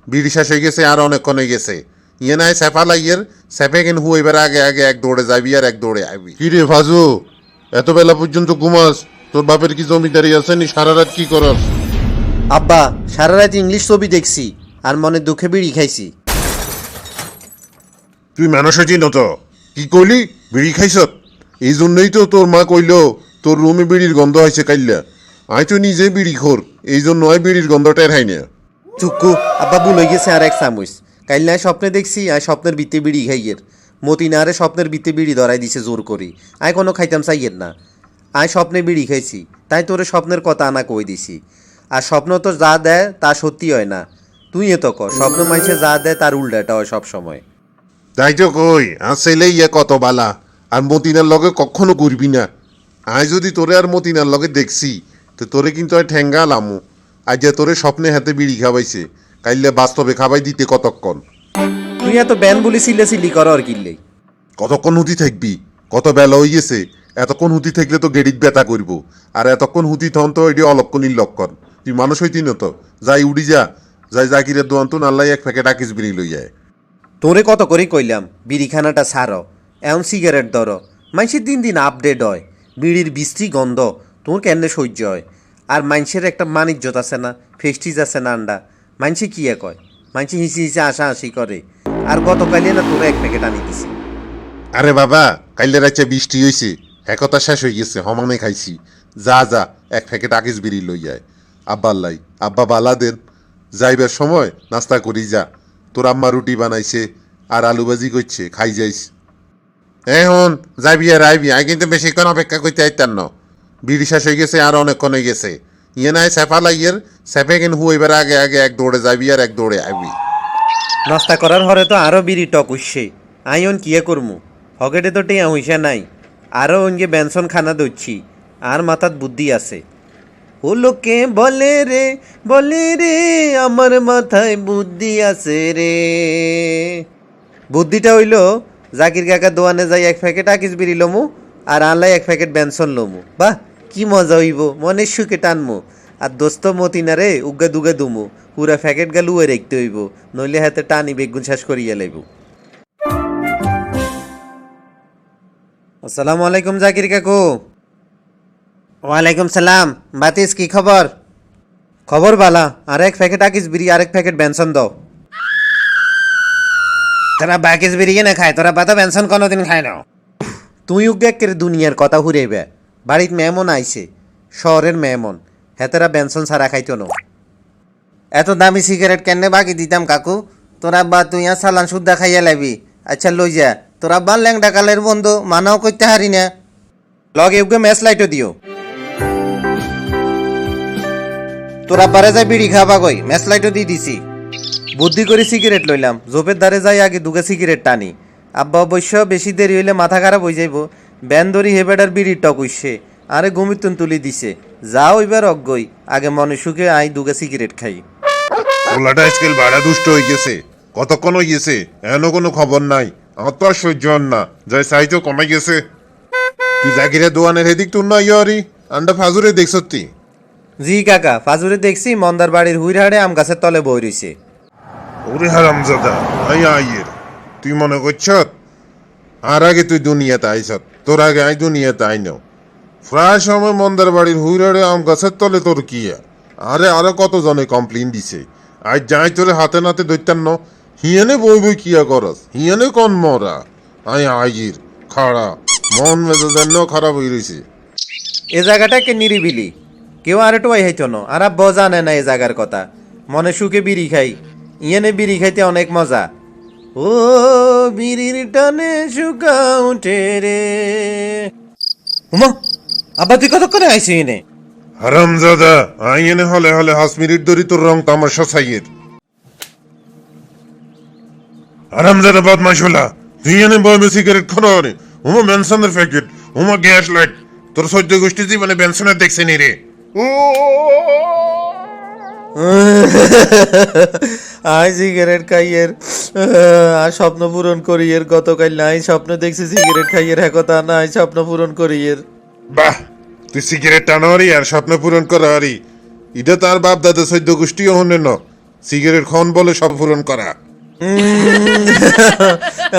বিড়ি শেষ হয়ে গেছে আর অনেকক্ষণ হয়ে গেছে। ইয়ে নাই সেফা লাইয়ের সেফে কেন হুইবার আগে আগে এক দৌড়ে যাবি আর এক দৌড়ে আইবি। কি রে ফাজু, এত বেলা পর্যন্ত ঘুমাস? তোর বাপের কি জমিদারি আছে নি? সারা রাত কি করস? আব্বা, সারা রাত ইংলিশ ছবি দেখছি আর মনে দুঃখে বিড়ি খাইছি। তুই মানুষ হয়েছি নত? কি কইলি? বিড়ি খাইছ? এই জন্যই তো তোর মা কইল তোর রুমে বিড়ির গন্ধ হয়েছে কাইল্লা। আই তো নিজে বিড়ি খোর, এই জন্য আই বিড়ির গন্ধটা হাই না। চুক্কু, আব্বা ভুল হয়ে গেছে আর এক চামচ। কাইল নাই স্বপ্নে দেখছি আয় স্বপ্নের ভিত্তে বিড়ি খাইয়ের। মতি না আরে স্বপ্নের ভিত্তে বিড়ি ধরাই দিছে জোর করি। আয় কোনো খাইতাম চাইয়ের না। আয় স্বপ্নে বিড়ি খাইছি, তাই তোরে স্বপ্নের কথা আনা কই দিছি। আর স্বপ্ন তো যা দেয় তা সত্যি হয় না। তুই এ তো ক, স্বপ্ন মাইছে যা দেয় তার উল্টাটা হয় সব সময়। তাই তো কই, আর ছেলে ইয়ে কত বালা, আর মতিনার লগে কখনো করবি না। আয় যদি তোরে আর মতিনার লগে দেখছি তো তোরে কিন্তু আর ঠেঙ্গা লামু। আজ যে তোরে স্বপ্নে হাতে বিড়ি খাওয়াইছে, কাইলে বাস্তবে খাওয়াই দিতে কতক্ষণ? তুই এত ব্যান বলি সিলে সিলি কর আর কিনলেই। কতক্ষণ হুতি থাকবি? কত বেলা হয়ে গেছে। এতক্ষণ হুতি থাকলে তো গেড়িত ব্যথা করব। আর এতক্ষণ হুতি থন তো এটি অলক্ষণীর লক্ষণ। তুই মানুষ হইতি না তো? যাই উড়ি যা, যাই জাকিরের দোয়ান তো নাল্লাই এক প্যাকেট আকিস বিড়ি লই যায়। তোরে কত করে কইলাম বিড়িখানাটা ছাড়, এমন সিগারেট ধর। মানুষের দিন দিন আপডেট হয়, বিড়ির বিশ্রী গন্ধ তোর কেন সহ্য হয়? আর মানুষের একটা মানিজ্যত আছে না, ফেস্টিজ আছে না আন্ডা। মানুষে কি কয়, মানুষে হিসি হিসি আশা হাসি করে। আর গতকালে না তোরা এক প্যাকেট আনি দিছি। আরে বাবা, কাইলে রাইছে বৃষ্টি হয়েছে, একতা শেষ হয়ে গেছে, হমানে খাইছি। যা যা, এক প্যাকেট আকিস বিড়ি লই যায়। আব্বার লাই, আব্বা বালা দেন। যাইবার সময় নাস্তা করি যা। তোর আম্মা রুটি বানাইছে আর আলু ভাজি করছে, খাই যাইস। এখন যাবি আর আইবি, আই কিন্তু বেশিক্ষণ অপেক্ষা করতে আইতাম না। বিড়ি শেষ হয়ে গেছে আর অনেকক্ষণ হয়ে গেছে। ইয়ে নাই সেফা লাইয়ের সেফে কেন হুইবার আগে আগে এক দৌড়ে যাবি আর এক দৌড়ে আইবি। নাস্তা করার হরে তো আরও বিড়ি টক উঠছে। আইন কিয়ে করমু, হকেটে তো টিয়া হইসা নাই। আরও অনগে বেনসন খানা দচ্ছি, আর মাথাত বুদ্ধি আছে। ও লোকে বলে রে আমার মাথায় বুদ্ধি আছে রে। বুদ্ধিটা হইল জাকির কাকা দোয়ানে যাই এক প্যাকেট আকিস বিড়ি লমু আর আনলাই এক প্যাকেট বেনসন লমু। বাহ, কি মজা হইব, মনের সুখে টানমু। আর দোস্ত মতিনা রে উগা দুগা দুমু, পুরা প্যাকেট গা লুয়ে রেখতে হইব, নইলে হাতে টানি বেগুন শেষ করিয়া লাইব। আসসালামু আলাইকুম জাকির কাকু। ওয়ালাইকুম সালাম। বাতিস কি খবর? খবর বালা। আর এক প্যাকেট আকিস বিড়ি আর এক প্যাকেট বেনসন দাও। তোরা বাকিস বিড়ি না খায়, তোরা বাতা বেনসন কোনোদিন খায় না। তুই উগেকের দুনিয়ার কথা হুরেবে। বাড়িত মেহমান আইছে, শহরের মেহমান, হেতেরা বেনসন ছাড়া খাইতো না। এত দামি সিগারেট কেন বাকি দিতাম কাকু? তোরা বা তুই আর সালান সুদ্ধা খাইয়া লাবি। আচ্ছা লই যা, তোরা বা ল্যাংডা কালের বন্ধু মানাও করতে হারি না। লগে উগে ম্যাচ লাইটও দিও। তোরা বারে যাই বিড়ি খাবা গই, ম্যাচ লাইটও দিয়ে দিছি। বুদ্ধি করে সিগারেট লইলাম, জোপের ধারে যাই আগে দুগে সিগারেট টানি। আব্বা অবশ্য বেশি দেরি হইলে মাথা খারাপ হয়ে যাইব। ব্যান ধরি হেবেডার বিড়ির টক উঠছে, আরে গমিতুন তুলি দিছে। যা হইবার অজ্ঞই, আগে মনে সুখে আই দুগে সিগারেট খাই। ওলাটা আজকাল বাড়া দুষ্ট হয়ে গেছে। কতক্ষণ হয়ে গেছে, এখনো কোনো খবর নাই। আমার তো আর সহ্য হন না, যাই সাইজও কমে গেছে। তুই জাকিরের দোয়ানের হেদিক তোর না ইয়রি আন্ডা ফাজুরে দেখছ তুই? জি কাকা, ফাজুরে দেখছি মন্দার বাড়ির হুইরহাড়ে আম গাছের তলে বই রইছে। ওরে হারামজাদা, আই আইয়ের তুই মনে করছ আর আগে তুই দুনিয়াতে আইসত, তোর আগে আই দুনিয়াতে আই নাও। প্রায় সময় মন্দার বাড়ির হুইরাড়ে আম গাছের তলে তোর কি? আরে আরো কতজনে কমপ্লেন দিছে। আজ যাই তোরে হাতে নাতে দৈত্যান ন, হিয়ানে বই বই কিয়া করস, হিয়ানে কন মরা। আই আইয়ের খাড়া মন মেজাজ খারাপ হয়ে রয়েছে। এ জায়গাটাকে নিরিবিলি, কেউ আর একটু হাইতো না। আর আব্বা জানে না এ জায়গার কথা। মনে সুখে বিড়ি খাই, ইয়েনে বিড়ি খাইতে অনেক মজা। ও বিড়ির টানে শুকা উঠে রে। উমা, আব্বা তুই কতক্ষণে আইসি এনে? হারামজাদা, আই এনে হলে হলে 5 মিনিট ধরি তোর রং তামাশা চাইয়ের। হারামজাদা বদমাশ হলা, তুই এনে বয়মে সিগারেট খানো রে। হুমা বেনসনের প্যাকেট, হুমা গ্যাস লাইট। তোর সহ্য গোষ্ঠী জীবনে বেনসনের দেখছে নি রে। আই সিগারেট খাইয়ের আর স্বপ্ন পূরণ করি এর। গতকাল নাই স্বপ্ন দেখছি সিগারেট খাইয়ের, হ্যাঁ কথা নাই স্বপ্ন পূরণ করি এর। বাহ, তুই সিগারেট টানারি আর স্বপ্ন পূরণ করারি, এটা তার বাপ দাদা সদ্য গোষ্ঠীও হনে ন। সিগারেট খন বলে সব পূরণ করা।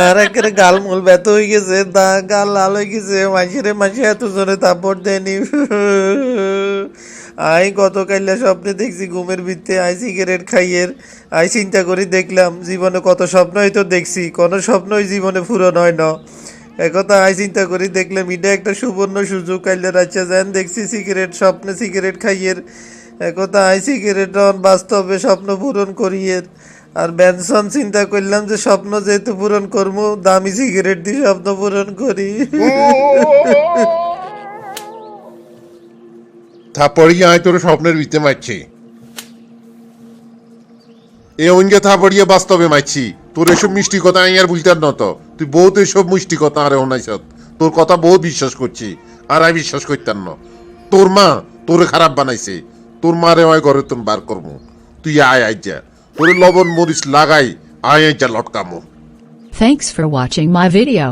আর একেবারে গাল মূল ব্যথা হয়ে গেছে, গাল লাল হয়ে গেছে, মাসে এত জোরে তাপড় দেয়নি। আই গতকাইলা স্বপ্নে দেখছি ঘুমের ভিত্তে আই সিগারেট খাইয়ের। আই চিন্তা করি দেখলাম জীবনে কত স্বপ্নই তো দেখছি, কোনো স্বপ্নই জীবনে পূরণ হয় না। একথা আই চিন্তা করি দেখলাম এটা একটা সুবর্ণ সুযোগ, কাইলে রাচ্চা যান দেখছি সিগারেট, স্বপ্নে সিগারেট খাইয়ের। একথা আই সিগারেট বাস্তবে স্বপ্ন পূরণ করিয়ের। আর বেনসন চিন্তা করলাম যে স্বপ্ন যেহেতু পূরণ করবো, দামি সিগারেট দিয়ে স্বপ্ন পূরণ করি। থাপড়িয়ে আয় তোর স্বপ্নের ভিতরে মারছি, এ অঙ্গে থাপড়িয়ে বাস্তবে মারছি। তোর এসব মিষ্টি কথা আমি আর বুঝতাম না তো, তুই বহুত এসব মিষ্টি কথা আরে অনাইছ। তোর কথা বহুত বিশ্বাস করছি, আর আমি বিশ্বাস করতাম না। তোর মা তোরে খারাপ বানাইছে, তোর মারে হয় ঘরে তুমি বার করবো। তুই আয় আয় যা, তোরে লবণ মরিচ লাগাই আয় আয় যা লটকামো। Thanks for watching my video.